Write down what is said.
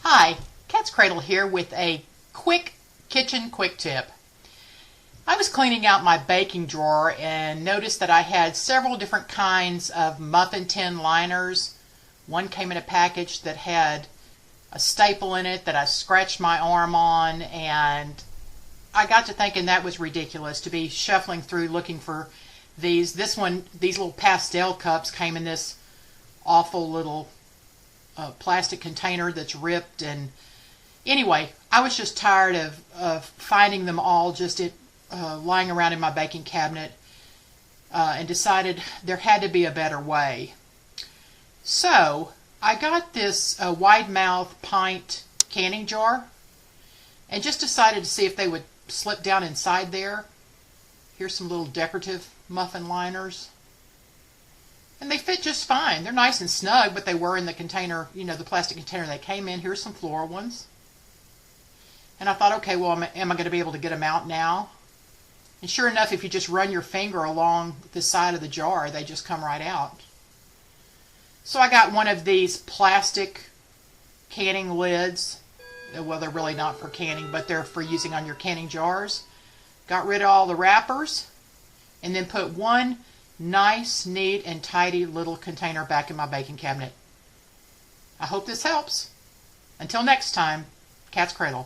Hi, Katzcradul here with a quick kitchen quick tip. I was cleaning out my baking drawer and noticed that I had several different kinds of muffin tin liners. One came in a package that had a staple in it that I scratched my arm on, and I got to thinking that was ridiculous to be shuffling through looking for these. These little pastel cups came in this awful little plastic container that's ripped, and anyway, I was just tired of finding them all just lying around in my baking cabinet, and decided there had to be a better way. So I got this wide mouth pint canning jar and just decided to see if they would slip down inside there. Here's some little decorative muffin liners. And they fit just fine. They're nice and snug, but they were in the container, the plastic container they came in. Here's some floral ones. And I thought, okay, well, am I going to be able to get them out now? And sure enough, if you just run your finger along the side of the jar, they just come right out. So I got one of these plastic canning lids. Well, they're really not for canning, but they're for using on your canning jars. Got rid of all the wrappers, and then put one nice, neat, and tidy little container back in my baking cabinet. I hope this helps. Until next time, Katzcradul.